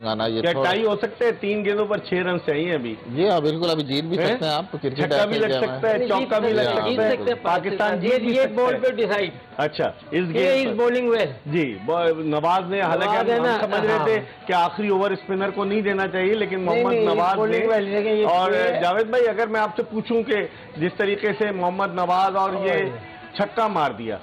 गाना ये क्या टाई हो सकते हैं? 3 गेंदों पर 6 रन चाहिए अभी। जी हाँ, बिल्कुल, अभी जीत भी सकते हैं आप। क्रिकेट छक्का भी लग सकता है, चौका भी लग सकता है, पाकिस्तान जीत भी ये सकता बॉल है। पे डिसाइड। अच्छा, इस गेम बॉलिंग वेल जी। नवाज ने, हालांकि हम समझ रहे थे कि आखिरी ओवर स्पिनर को नहीं देना चाहिए, लेकिन मोहम्मद नवाज ने। और जावेद भाई, अगर मैं आपसे पूछूं कि जिस तरीके से मोहम्मद नवाज और ये छक्का मार दिया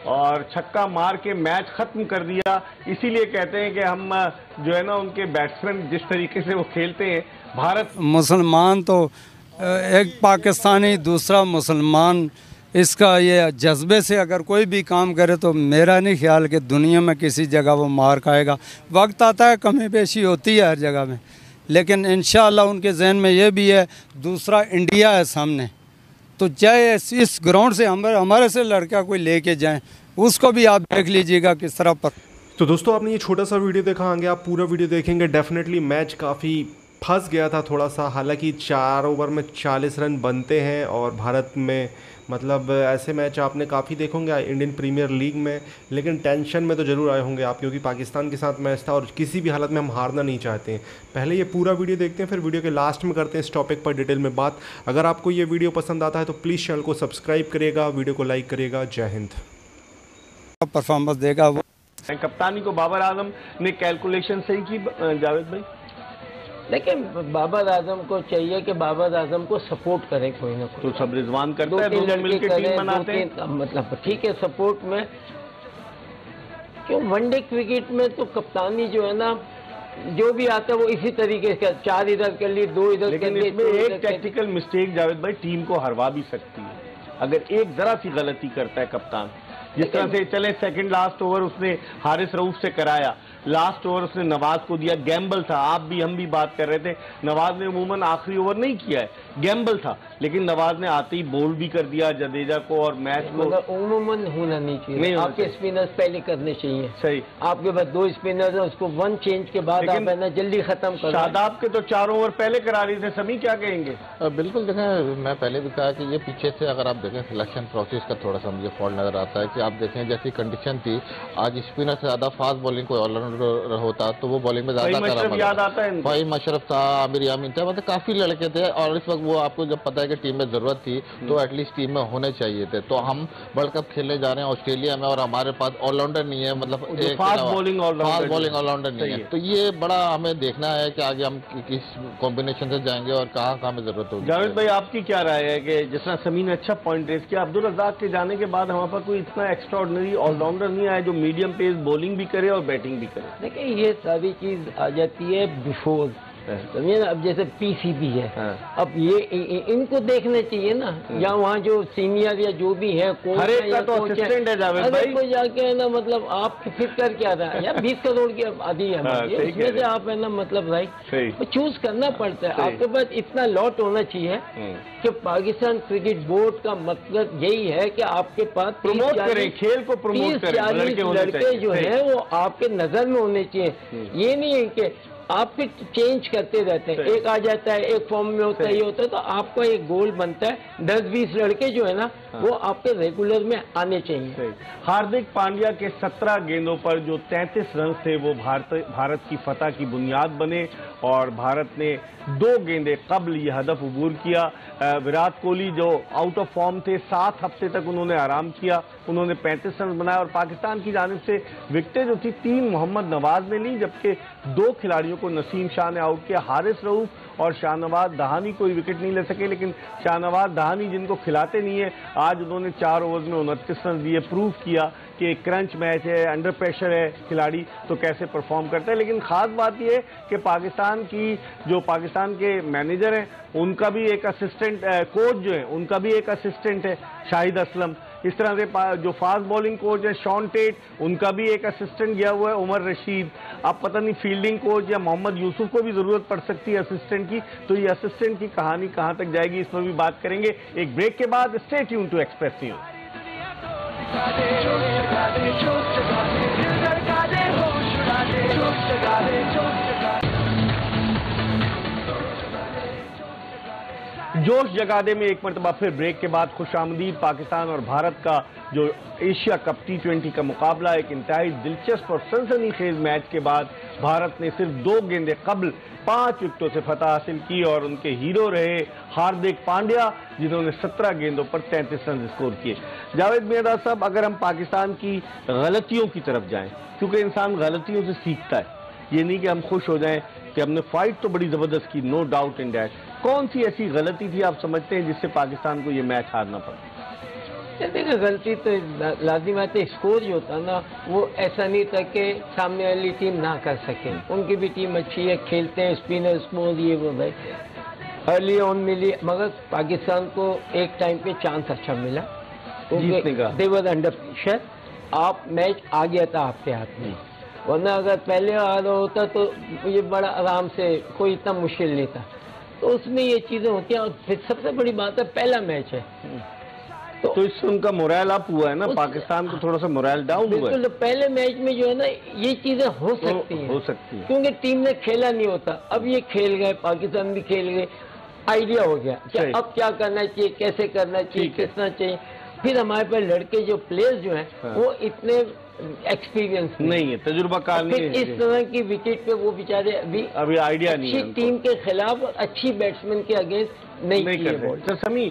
और छक्का मार के मैच खत्म कर दिया, इसीलिए कहते हैं कि हम जो है ना, उनके बैट्समैन जिस तरीके से वो खेलते हैं। भारत मुसलमान तो एक पाकिस्तानी दूसरा मुसलमान, इसका ये जज्बे से अगर कोई भी काम करे तो मेरा नहीं ख्याल कि दुनिया में किसी जगह वो मार खाएगा। वक्त आता है, कमी पेशी होती है हर जगह में, लेकिन इंशाअल्लाह उनके जहन में ये भी है दूसरा इंडिया है सामने, तो चाहे इस ग्राउंड से हमारे से लड़का कोई लेके जाए, उसको भी आप देख लीजिएगा किस तरह पर। तो दोस्तों, आपने ये छोटा सा वीडियो देखा, आगे आप पूरा वीडियो देखेंगे। डेफिनेटली मैच काफ़ी फंस गया था थोड़ा सा, हालांकि 4 ओवर में 40 रन बनते हैं और भारत में मतलब ऐसे मैच आपने काफ़ी देखोगे इंडियन प्रीमियर लीग में, लेकिन टेंशन में तो ज़रूर आए होंगे आप, क्योंकि पाकिस्तान के साथ मैच था और किसी भी हालत में हम हारना नहीं चाहते हैं। पहले ये पूरा वीडियो देखते हैं, फिर वीडियो के लास्ट में करते हैं इस टॉपिक पर डिटेल में बात। अगर आपको ये वीडियो पसंद आता है तो प्लीज़ चैनल को सब्सक्राइब करिएगा, वीडियो को लाइक करिएगा। जय हिंद। परफॉर्मेंस देगा वो। कप्तानी को बाबर आजम ने कैलकुलेशन सही की जावेद भाई। देखिए, बाबर आजम को चाहिए कि बाबर आजम को सपोर्ट करे कोई ना कोई। तो सब रिजवान करता है, दोनों मिलकर टीम बनाते हैं। मतलब ठीक है, सपोर्ट में क्यों, वनडे क्रिकेट में तो कप्तानी जो है ना, जो भी आता है वो इसी तरीके से 4 इधर कर ली, 2 इधर कर ली। लेकिन इसमें एक टेक्निकल मिस्टेक जावेद भाई टीम को हरवा भी सकती है, अगर एक जरा सी गलती करता है कप्तान। जिस तरह से चले सेकंड लास्ट ओवर उसने हारिस रऊफ से कराया, लास्ट ओवर उसने नवाज को दिया, गैम्बल था। आप भी हम भी बात कर रहे थे, नवाज ने उमूमन आखिरी ओवर नहीं किया है, गैम्बल था, लेकिन नवाज ने आते ही बोल्ड भी कर दिया जडेजा को और मैच को। उमूमन होना नहीं चाहिए, नहीं आपके स्पिनर्स पहले करने चाहिए। सही, आपके पास 2 स्पिनर है, उसको 1 चेंज के बाद आप है ना जल्दी खत्म कर। शादाब के तो 4 ओवर पहले करा रही थे, सभी क्या कहेंगे? बिल्कुल, देखें, मैं पहले भी कहा कि ये पीछे से अगर आप देखें सिलेक्शन प्रोसेस का थोड़ा सा मुझे फॉल्ट नजर आता है कि आप देखें जैसी कंडीशन थी, आज स्पिनर से ज्यादा फास्ट बॉलिंग कोई ऑलराउंडर होता तो वो बॉलिंग में ज्यादा याद आता है। भाई मशरफ था, आमिर यामीन था, मतलब काफी लड़के थे और इस वक्त वो आपको जब पता है कि टीम में जरूरत थी तो एटलीस्ट टीम में होने चाहिए थे। तो हम वर्ल्ड कप खेलने जा रहे हैं ऑस्ट्रेलिया में और हमारे पास ऑलराउंडर नहीं है, मतलब फास्ट बॉलिंग ऑलराउंडर नहीं है। तो ये बड़ा हमें देखना है कि आगे हम किस कॉम्बिनेशन से जाएंगे और कहाँ कहाँ में जरूरत होगी। जावेद भाई, आपकी क्या राय है कि जिस तरह समीन ने अच्छा पॉइंट रेज किया, अब्दुल रज़ाक के जाने के बाद हमारे पास कोई इतना एक्स्ट्राऑर्डिनरी ऑलराउंडर नहीं आया जो मीडियम पेस बॉलिंग भी करे और बैटिंग भी करे? देखिए, ये सारी चीज आ जाती है बिफोर, समझिए ना। अब जैसे पीसीबी है, अब ये इनको देखने चाहिए ना, या वहाँ जो सीनियर या जो भी है कोच हर एक का तो असिस्टेंट है जावेद भाई, को जाके है ना, मतलब आप फिट कर क्या रहा है यार, 20 करोड़ की आधी है उसमें से आप है ना, मतलब राइट चूज करना पड़ता है। आपके पास इतना लॉट होना चाहिए कि पाकिस्तान क्रिकेट बोर्ड का मतलब यही है कि आपके पास प्रमोट करें, खेल को प्रमोट करें, 30-40 लड़के जो है वो आपके नजर में होने चाहिए। ये नहीं है कि आप फिर चेंज करते रहते हैं, एक आ जाता है, एक फॉर्म में होता है, ये होता है, तो आपका एक गोल बनता है 10-20 लड़के जो है ना वो आपके रेगुलर में आने चाहिए। हार्दिक पांड्या के 17 गेंदों पर जो 33 रन थे वो भारत की फतह की बुनियाद बने और भारत ने 2 गेंदे कबल ये हदफ अबूर किया। विराट कोहली जो आउट ऑफ फॉर्म थे, 7 हफ्ते तक उन्होंने आराम किया, उन्होंने 35 रन बनाए और पाकिस्तान की जानिब से विकेटें जो थी 3 मोहम्मद नवाज ने ली, जबकि 2 खिलाड़ियों को नसीम शाह ने आउट किया। हारिस रऊफ और शाहनवाज दहानी कोई विकेट नहीं ले सके, लेकिन शाहनवाज दहानी जिनको खिलाते नहीं है, आज उन्होंने 4 ओवर में 29 रन दिए, प्रूव किया कि क्रंच मैच है, अंडर प्रेशर है खिलाड़ी तो कैसे परफॉर्म करता है। लेकिन खास बात यह है कि पाकिस्तान के मैनेजर हैं उनका भी एक असिस्टेंट, कोच जो है उनका भी एक असिस्टेंट है शाहिद असलम। इस तरह से जो फास्ट बॉलिंग कोच है शॉन टेट, उनका भी एक असिस्टेंट गया हुआ है उमर रशीद। अब पता नहीं फील्डिंग कोच या मोहम्मद यूसुफ को भी जरूरत पड़ सकती है असिस्टेंट की, तो ये असिस्टेंट की कहानी कहां तक जाएगी इस पर भी बात करेंगे एक ब्रेक के बाद। Stay tune to Express News. जोश जगा दे में एक मरतबा फिर ब्रेक के बाद खुशामदीद। पाकिस्तान और भारत का जो एशिया कप T20 का मुकाबला, एक इंतहाई दिलचस्प और सनसनीखेज मैच के बाद भारत ने सिर्फ 2 गेंदे कबल 5 विकेटों से फतह हासिल की और उनके हीरो रहे हार्दिक पांड्या, जिन्होंने 17 गेंदों पर 33 रन स्कोर किए। जावेद मियाँदाद साहब, अगर हम पाकिस्तान की गलतियों की तरफ जाएं, क्योंकि इंसान गलतियों से सीखता है, ये नहीं कि हम खुश हो जाएं कि हमने फाइट तो बड़ी जबरदस्त की, नो डाउट इन डैट। कौन सी ऐसी गलती थी आप समझते हैं जिससे पाकिस्तान को ये मैच हारना पड़ा? देखिए, गलती तो लाजिम है, स्कोर जो होता ना वो ऐसा नहीं था कि सामने वाली टीम ना कर सके। उनकी भी टीम अच्छी है, खेलते हैं, स्पिनर स्मोर ये वो भाई अर्ली ऑन मिली, मगर पाकिस्तान को एक टाइम पे चांस अच्छा मिला, दे वर अंडर प्रेशर। आप मैच आ गया था आपके हाथ में, वरना अगर पहले आ रहा होता तो ये बड़ा आराम से, कोई इतना मुश्किल नहीं था। तो उसमें ये चीजें होती हैं। और फिर सबसे बड़ी बात है, पहला मैच है तो इससे उनका मोरल अप हुआ है ना, पाकिस्तान को थोड़ा सा मोरल डाउन हुआ है। बिल्कुल, पहले मैच में जो है ना ये चीजें हो सकती हैं, क्योंकि टीम ने खेला नहीं होता। अब ये खेल गए, पाकिस्तान भी खेल गए, आइडिया हो गया कि अब क्या करना चाहिए, कैसे करना चाहिए, कितना चाहिए। फिर हमारे पास लड़के जो प्लेयर्स जो हैं वो इतने एक्सपीरियंस नहीं है, तजुर्बाकार नहीं है। इस तरह की विकेट पे वो बेचारे अभी आइडिया नहीं है। अच्छी टीम के खिलाफ और अच्छी बैट्समैन के अगेंस्ट नहीं किए बॉल। सर समी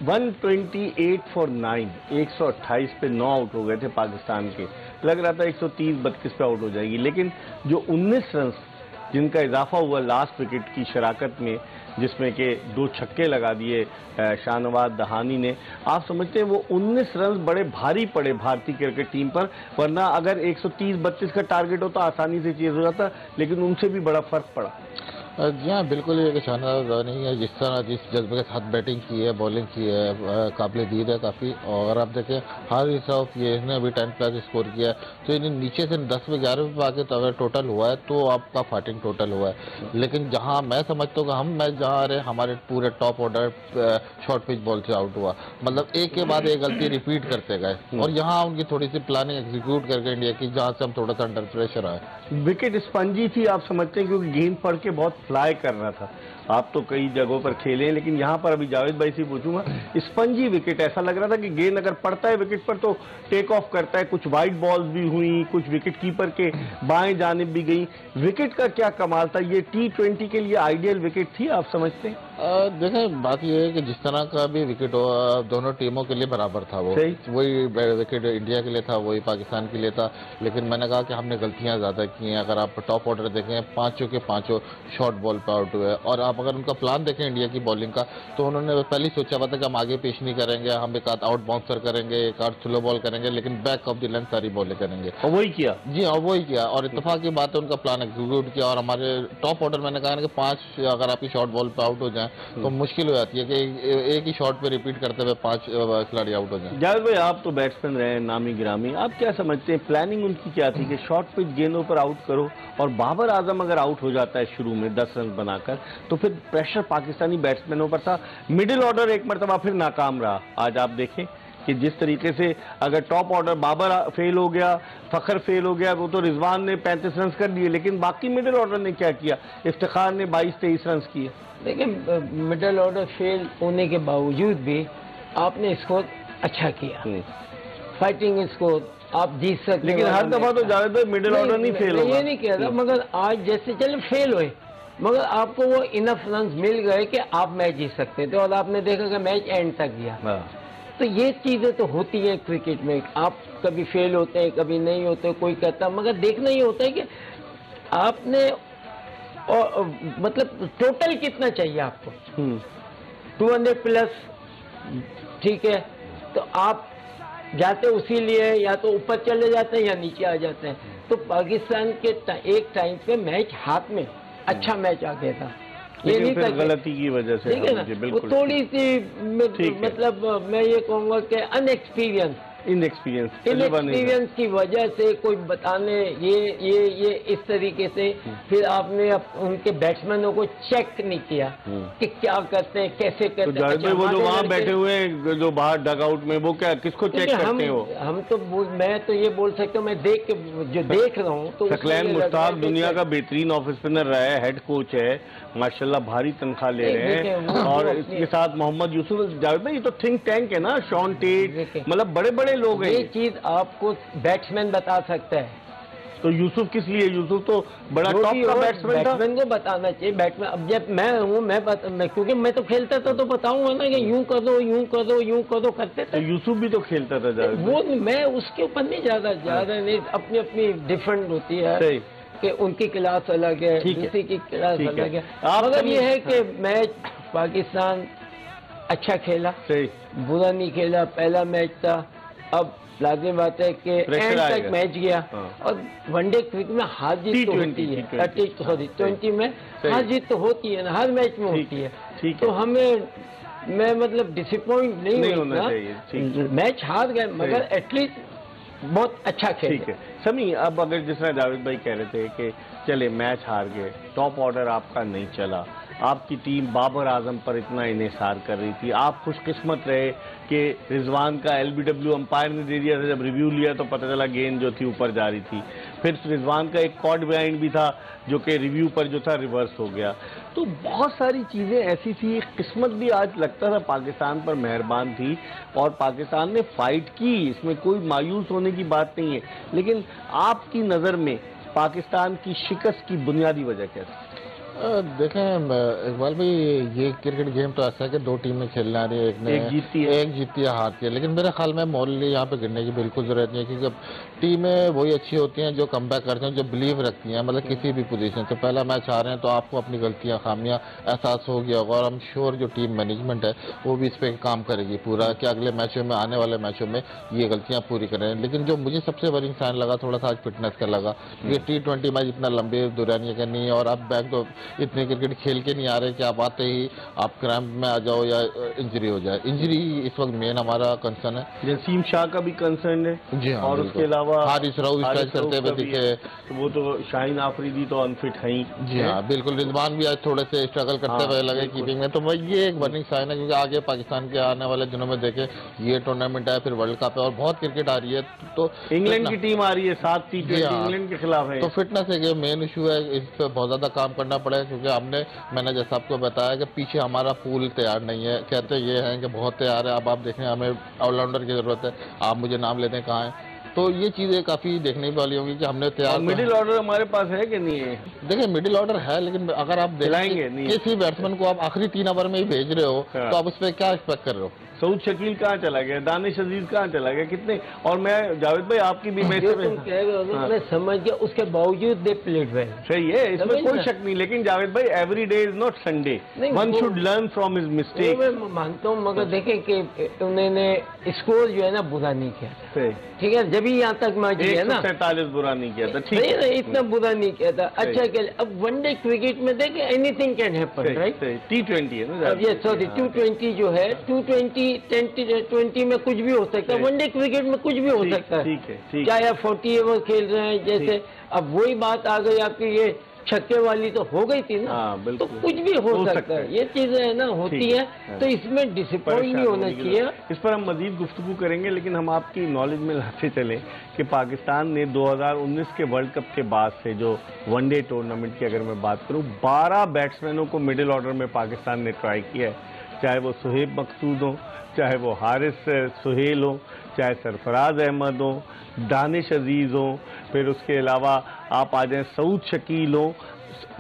128 फॉर 9, 128 पे 9 आउट हो गए थे पाकिस्तान के। लग रहा था 130-32 पे आउट हो जाएगी, लेकिन जो 19 रन जिनका इजाफा हुआ लास्ट विकेट की शराकत में, जिसमें कि 2 छक्के लगा दिए शाहनवाज दहानी ने, आप समझते हैं वो 19 रन बड़े भारी पड़े भारतीय क्रिकेट टीम पर। वरना अगर 130-32 का टारगेट होता आसानी से चीज हो जाता, लेकिन उनसे भी बड़ा फर्क पड़ा। जी हाँ, बिल्कुल ये शानदार नहीं है। जिस तरह जिस जज्बे के साथ बैटिंग की है, बॉलिंग की है, काबिल दीद है काफ़ी। और अगर आप देखें हारिस रऊफ, ये इसने अभी 10+ स्कोर किया है, तो इन्हें नीचे से 10वें 11वें पे आके तो अगर टोटल हुआ है तो आपका फाइटिंग टोटल हुआ है। लेकिन जहाँ मैं समझता हूँ कि हम मैच जहाँ आ रहे, हमारे पूरे top order short pitch ball से आउट हुआ, मतलब एक के बाद एक गलती रिपीट करते गए। और यहाँ उनकी थोड़ी सी प्लानिंग एग्जीक्यूट करके इंडिया की, जहाँ से हम थोड़ा सा अंडर प्रेशर आए। विकेट स्पंजी थी आप समझते हैं, क्योंकि गेंद पड़ के बहुत फ्लाई कर रहा था। आप तो कई जगहों पर खेले हैं, लेकिन यहाँ पर अभी जावेद भाई से पूछूंगा, स्पंजी विकेट, ऐसा लग रहा था कि गेंद अगर पड़ता है विकेट पर तो टेक ऑफ करता है। कुछ वाइड बॉल्स भी हुई, कुछ विकेट कीपर के बाएं जानिब भी गई। विकेट का क्या कमाल था, ये T20 के लिए आइडियल विकेट थी आप समझते हैं? देखें, बात यह है कि जिस तरह का भी विकेट हो, दोनों टीमों के लिए बराबर था। वही विकेट इंडिया के लिए था, वही पाकिस्तान के लिए था। लेकिन मैंने कहा कि हमने गलतियां ज्यादा की हैं। अगर आप टॉप ऑर्डर देखें, 5 के 5 शॉर्ट बॉल पे आउट हुए। और आप अगर उनका प्लान देखें इंडिया की बॉलिंग का, तो उन्होंने पहले ही सोचा हुआ था कि हम आगे पेश नहीं करेंगे, हम एक आध आउट बाउंसर करेंगे, एक आध स्लो बॉल करेंगे, लेकिन बैक ऑफ द लेंथ सारी बॉलें करेंगे। और वही किया। जी हाँ, वही किया। और इत्तेफाक की बात है, उनका प्लान एग्जीक्यूट किया। और हमारे टॉप ऑर्डर, मैंने कहा ना कि 5 अगर आपकी शॉर्ट बॉल पे आउट हो जाए तो मुश्किल हो जाती है कि एक ही शॉट पे रिपीट करते हुए 5 खिलाड़ी आउट हो जाए। जावेद भाई, आप तो बैट्समैन रहे, नामी गिरामी, आप क्या समझते हैं प्लानिंग उनकी क्या थी कि शॉर्ट पिच गेंदों पर आउट करो? और बाबर आजम अगर आउट हो जाता है शुरू में 10 रन बनाकर, तो फिर प्रेशर पाकिस्तानी बैट्समैनों पर था। मिडिल ऑर्डर एक मरतबा फिर नाकाम रहा। आज आप देखें कि जिस तरीके से अगर टॉप ऑर्डर बाबर फेल हो गया, फखर फेल हो गया, वो तो रिजवान ने 35 रन कर दिए, लेकिन बाकी मिडिल ऑर्डर ने क्या किया? इफ्तिखार ने 22-23 रन किए। देखिए, मिडिल ऑर्डर फेल होने के बावजूद भी आपने स्कोर अच्छा किया, फाइटिंग स्कोर आप जीत सकते। लेकिन हर दफा तो ज्यादातर मिडिल ऑर्डर नहीं फेल होगा, ये नहीं कह रहा, मगर आज जैसे चले फेल हुए, मगर आपको वो इनफ रन मिल गए कि आप मैच जीत सकते थे। और आपने देखा कि मैच एंड तक गया। तो ये चीजें तो होती हैं क्रिकेट में, आप कभी फेल होते हैं, कभी नहीं होते, कोई कहता, मगर देखना ही होता है कि आपने और मतलब टोटल कितना चाहिए आपको। 200+, ठीक है, तो आप जाते उसी लिए, या तो ऊपर चले जाते हैं या नीचे आ जाते हैं। तो पाकिस्तान के एक टाइम पे मैच हाथ में अच्छा मैच आ गया था, ये नहीं था गलती की वजह से, ठीक है ना, वो थोड़ी सी मतलब मैं ये कहूँगा कि अनएक्सपीरियंस इनएक्सपीरियंस की वजह से कोई बताने ये इस तरीके से फिर आपने उनके बैट्समैनों को चेक नहीं किया कि क्या करते हैं, कैसे करते हैं। अच्छा, वो जो वहाँ बैठे हुए हैं जो बाहर डगआउट में, वो क्या किसको चेक करते हैं? वो हम तो मैं तो ये बोल सकता हूँ, मैं देख रहा हूँ तो सकलैन मुश्ताक दुनिया का बेहतरीन ऑफ स्पिनर रहा है, हेड कोच है, माशाल्लाह भारी तनख्वाह ले रहे हैं। और इसके साथ मोहम्मद यूसुफ, जावेद भाई ये तो थिंक टैंक है ना, शॉन टेट, मतलब बड़े बड़े लोग हैं। ये चीज आपको बैट्समैन बता सकता है, तो यूसुफ किस लिए? यूसुफ तो बड़ा टॉप का बैट्समैन था। बैट्समैन को बताना चाहिए। बैट्समैन अब जब मैं हूँ क्योंकि मैं तो खेलता था तो बताऊंगा ना कि यूं कर दो, यूं कर दो, यूं कर दो, करते थे। तो यूसुफ भी तो खेलता था। वो मैं उसके ऊपर नहीं ज्यादा नहीं, अपनी अपनी डिफरेंट होती है कि उनकी क्लास अलग है, दूसरी की क्लास अलग है। मगर ये है कि मैच पाकिस्तान अच्छा खेला, बुरा नहीं खेला। पहला मैच था, अब लाजिम बात है कि एंड तक मैच गया। और वनडे क्रिकेट में हार जीत तो होती है, T20 में हार जीत तो होती है ना, हर मैच में होती है। तो मैं मतलब डिसअपॉइंट नहीं होना चाहिए। मैच हार गए मगर एटलीस्ट बहुत अच्छा खेल। ठीक है समी, अब अगर जिस तरह जावेद भाई कह रहे थे कि चले मैच हार गए, टॉप ऑर्डर आपका नहीं चला, आपकी टीम बाबर आजम पर इतना इन्हिसार कर रही थी, आप खुशकिस्मत रहे कि रिजवान का LBW अंपायर ने दे दिया था, जब रिव्यू लिया तो पता चला गेंद जो थी ऊपर जा रही थी। फिर रिजवान का एक कॉट बिहाइंड भी था जो कि रिव्यू पर जो था रिवर्स हो गया। तो बहुत सारी चीज़ें ऐसी थी, किस्मत भी आज लगता था पाकिस्तान पर मेहरबान थी और पाकिस्तान ने फाइट की, इसमें कोई मायूस होने की बात नहीं है। लेकिन आपकी नज़र में पाकिस्तान की शिकस्त की बुनियादी वजह क्या थी? देखें इकबाल भाई, ये क्रिकेट गेम तो ऐसा है कि दो टीमें खेलने आ रही है, एक जीतती है हारती है। लेकिन मेरे ख्याल में मौली यहाँ पे गिरने की बिल्कुल जरूरत नहीं है, क्योंकि टीमें वही अच्छी होती हैं जो कमबैक करती हैं, जो बिलीव रखती हैं, मतलब किसी भी पोजीशन से। पहला मैच आ रहे हैं तो आपको अपनी गलतियां, खामियां एहसास हो गया होगा, और हम श्योर जो टीम मैनेजमेंट है वो भी इस पर काम करेगी पूरा कि अगले मैचों में, आने वाले मैचों में ये गलतियां पूरी करें। लेकिन जो मुझे सबसे बड़ी साइन लगा थोड़ा सा आज फिटनेस का लगा, ये T20 मैच इतना लंबे दुरानिया का नहीं है, और अब बैक तो इतने क्रिकेट खेल के नहीं आ रहे कि आप आते ही आप क्रैम्प में आ जाओ या इंजरी हो जाए। इंजरी इस वक्त मेन हमारा कंसर्न है। जसीम शाह का भी कंसर्न है जी हाँ, और उसके अलावा हारिस रऊफ स्ट्राइक करते हुए दिखे, तो वो तो शाहीन आफरीदी तो अनफिट है ही। जी हाँ बिल्कुल, रिजवान भी आज थोड़े से स्ट्रगल करते हुए लगे कीपिंग में। तो ये एक वर्निंग साइन है, क्योंकि आगे पाकिस्तान के आने वाले दिनों में देखे ये टूर्नामेंट है, फिर वर्ल्ड कप है और बहुत क्रिकेट आ रही है। तो इंग्लैंड की टीम आ रही है 7 T20 इंग्लैंड के खिलाफ है। तो फिटनेस एक मेन इशू है, इस पर बहुत ज्यादा काम करना पड़ेगा, क्योंकि मैंने जैसा आपको बताया कि पीछे हमारा पूल तैयार नहीं है। कहते ये हैं कि बहुत तैयार है, अब आप देखें हमें ऑलराउंडर की जरूरत है, आप मुझे नाम लेते हैं कहाँ है। तो ये चीजें काफी देखने वाली होंगी कि हमने तैयार। मिडिल ऑर्डर हमारे पास है कि नहीं है? देखिए मिडिल ऑर्डर है, लेकिन अगर आप दिलाएंगे किसी बैट्समैन को आप आखिरी 3 ओवर में ही भेज रहे हो तो आप उस पर क्या एक्सपेक्ट कर रहे हो? सऊद शकील कहाँ चला गया, दानिश अजीज कहाँ चला गया, कितने। और मैं जावेद भाई आपकी भी मैच मैं समझ गया, उसके बावजूद दे प्लेड वेल। सही है, इसमें कोई शक नहीं। लेकिन जावेद भाई every day is not Sunday, one should learn from his mistake. मैं मानता हूँ, मगर देखें कि उन्होंने स्कोर जो है ना बुरा नहीं किया, ठीक है, जब ही यहाँ तक मैच है ना 47 बुरा नहीं किया था, ठीक है, इतना बुरा नहीं किया था, अच्छा खेल। अब वनडे क्रिकेट में देखें anything can happen, right? T20 है ना, अब ये सॉरी T20 जो है, T20 में कुछ भी हो सकता है, वनडे क्रिकेट में कुछ भी हो सकता है, चाहे आप 40 ओवर खेल रहे हैं जैसे। अब वही बात आ गई आपकी, ये छक्के वाली तो हो गई थी ना, तो कुछ भी हो सकता है, ये चीजें है ना होती है। तो इसमें डिसअपॉइंट नहीं होना चाहिए। इस पर हम मजीद गुफ्तगू करेंगे, लेकिन हम आपकी नॉलेज में लाते चलें कि पाकिस्तान ने 2019 के वर्ल्ड कप के बाद से जो वनडे टूर्नामेंट की अगर मैं बात करूं, 12 बैट्समैनों को मिडिल ऑर्डर में पाकिस्तान ने ट्राई किया है, चाहे वो सुहेब मकसूद हो, चाहे वो हारिस सुहेल हो, चाहे सरफराज अहमद हो, दानिश अजीज हो, फिर उसके अलावा आप आ जाएं सऊद शकील हो,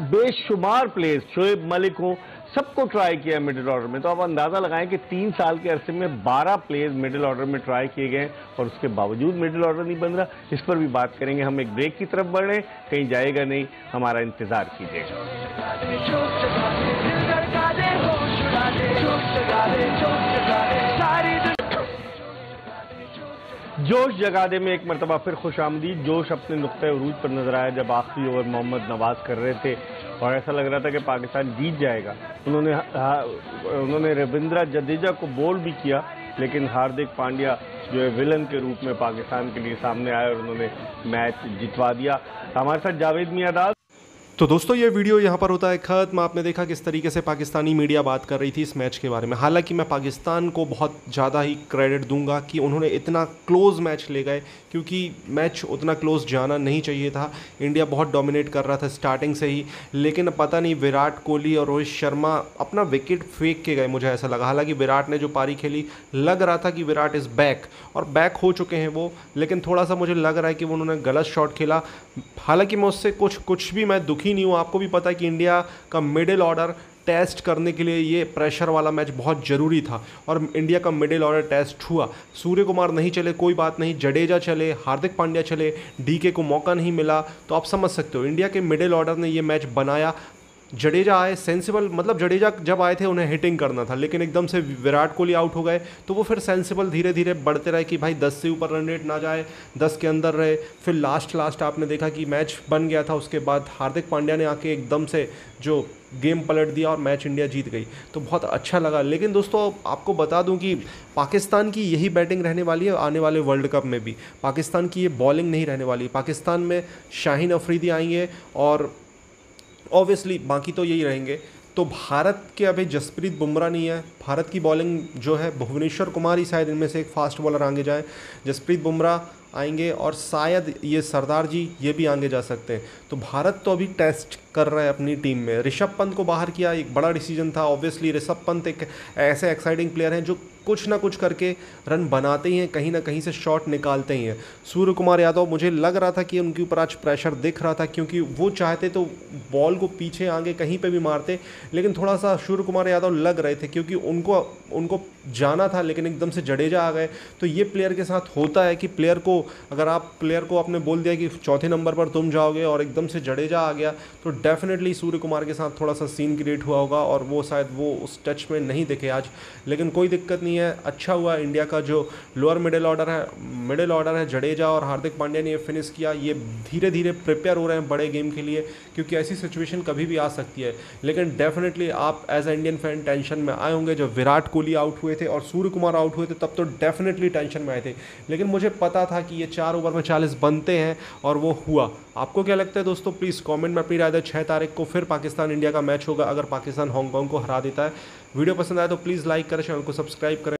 बेशुमार प्लेयर्स, शोएब मलिक हो, सबको ट्राई किया मिडिल ऑर्डर में। तो आप अंदाज़ा लगाएं कि 3 साल के अरसे में 12 प्लेयर्स मिडिल ऑर्डर में ट्राई किए गए और उसके बावजूद मिडिल ऑर्डर नहीं बन रहा। इस पर भी बात करेंगे। हम एक ब्रेक की तरफ बढ़ रहे हैं, कहीं जाएगा नहीं, हमारा इंतजार कीजिएगा। जोश जगा दे में एक मरतबा फिर खुशामदीद। जोश अपने नुक्ते उरूज पर नजर आया जब आखिरी ओवर मोहम्मद नवाज कर रहे थे और ऐसा लग रहा था कि पाकिस्तान जीत जाएगा। उन्होंने रविंद्र जडेजा को बॉल भी किया लेकिन हार्दिक पांड्या जो है विलन के रूप में पाकिस्तान के लिए सामने आए और उन्होंने मैच जितवा दिया। हमारे साथ जावेद मियादाद। तो दोस्तों ये वीडियो यहाँ पर होता है ख़त्म। आपने देखा किस तरीके से पाकिस्तानी मीडिया बात कर रही थी इस मैच के बारे में। हालांकि मैं पाकिस्तान को बहुत ज़्यादा ही क्रेडिट दूंगा कि उन्होंने इतना क्लोज मैच ले गए, क्योंकि मैच उतना क्लोज जाना नहीं चाहिए था। इंडिया बहुत डोमिनेट कर रहा था स्टार्टिंग से ही, लेकिन पता नहीं विराट कोहली और रोहित शर्मा अपना विकेट फेंक के गए, मुझे ऐसा लगा। हालांकि विराट ने जो पारी खेली, लग रहा था कि विराट इज़ बैक, और बैक हो चुके हैं वो, लेकिन थोड़ा सा मुझे लग रहा है कि उन्होंने गलत शॉट खेला। हालांकि मैं उससे कुछ भी मैं दुखी नहीं हूँ। आपको भी पता है कि इंडिया का मिडिल ऑर्डर टेस्ट करने के लिए ये प्रेशर वाला मैच बहुत ज़रूरी था, और इंडिया का मिडिल ऑर्डर टेस्ट हुआ। सूर्य कुमार नहीं चले, कोई बात नहीं, जडेजा चले, हार्दिक पांड्या चले, डीके को मौका नहीं मिला, तो आप समझ सकते हो इंडिया के मिडिल ऑर्डर ने ये मैच बनाया। जडेजा आए सेंसिबल, मतलब जडेजा जब आए थे उन्हें हिटिंग करना था, लेकिन एकदम से विराट कोहली आउट हो गए, तो वो फिर सेंसिबल धीरे धीरे बढ़ते रहे कि भाई 10 से ऊपर रन रेट ना जाए, 10 के अंदर रहे। फिर लास्ट आपने देखा कि मैच बन गया था। उसके बाद हार्दिक पांड्या ने आके एकदम से जो गेम पलट दिया और मैच इंडिया जीत गई, तो बहुत अच्छा लगा। लेकिन दोस्तों आपको बता दूं कि पाकिस्तान की यही बैटिंग रहने वाली है आने वाले वर्ल्ड कप में भी। पाकिस्तान की ये बॉलिंग नहीं रहने वाली। पाकिस्तान में शाहीन अफरीदी आएंगे और ऑब्वियसली बाकी तो यही रहेंगे। तो भारत के अभी जसप्रीत बुमराह नहीं है। भारत की बॉलिंग जो है भुवनेश्वर कुमार ही शायद इनमें से एक फास्ट बॉलर आगे जाए। जसप्रीत बुमराह आएंगे और शायद ये सरदार जी ये भी आगे जा सकते हैं। तो भारत तो अभी टेस्ट कर रहा है अपनी टीम में। ऋषभ पंत को बाहर किया, एक बड़ा डिसीजन था। ऑब्वियसली ऋषभ पंत एक ऐसे एक्साइटिंग प्लेयर हैं जो कुछ ना कुछ करके रन बनाते ही हैं, कहीं ना कहीं से शॉट निकालते ही हैं। सूर्य कुमार यादव, मुझे लग रहा था कि उनके ऊपर आज प्रेशर दिख रहा था, क्योंकि वो चाहते तो बॉल को पीछे आगे कहीं पे भी मारते, लेकिन थोड़ा सा सूर्य कुमार यादव लग रहे थे, क्योंकि उनको जाना था, लेकिन एकदम से जडेजा आ गए। तो ये प्लेयर के साथ होता है कि प्लेयर को, अगर आप प्लेयर को आपने बोल दिया कि चौथे नंबर पर तुम जाओगे और एकदम से जडेजा आ गया, तो डेफिनेटली सूर्य कुमार के साथ थोड़ा सा सीन क्रिएट हुआ होगा और वो शायद वो उस टच में नहीं दिखे आज। लेकिन कोई दिक्कत नहीं है, अच्छा हुआ इंडिया का जो लोअर मिडिल ऑर्डर है जडेजा और हार्दिक पांड्या ने ये फिनिश किया। ये धीरे धीरे प्रिपेयर हो रहे हैं बड़े गेम के लिए, क्योंकि ऐसी सिचुएशन कभी भी आ सकती है। लेकिन डेफिनेटली आप as a Indian fan tension में आए होंगे। जब विराट कोहली आउट हुए थे और सूर्य कुमार आउट हुए थे, तब तो डेफिनेटली टेंशन में आए थे, लेकिन मुझे पता था कि ये 4 ओवर में 40 बनते हैं और वो हुआ। आपको क्या लगता है दोस्तों? प्लीज़ कमेंट में अपनी राय दें। 6 तारीख को फिर पाकिस्तान इंडिया का मैच होगा, अगर पाकिस्तान हांगकांग को हरा देता है। वीडियो पसंद आए तो प्लीज़ लाइक करें, चैनल को सब्सक्राइब करें।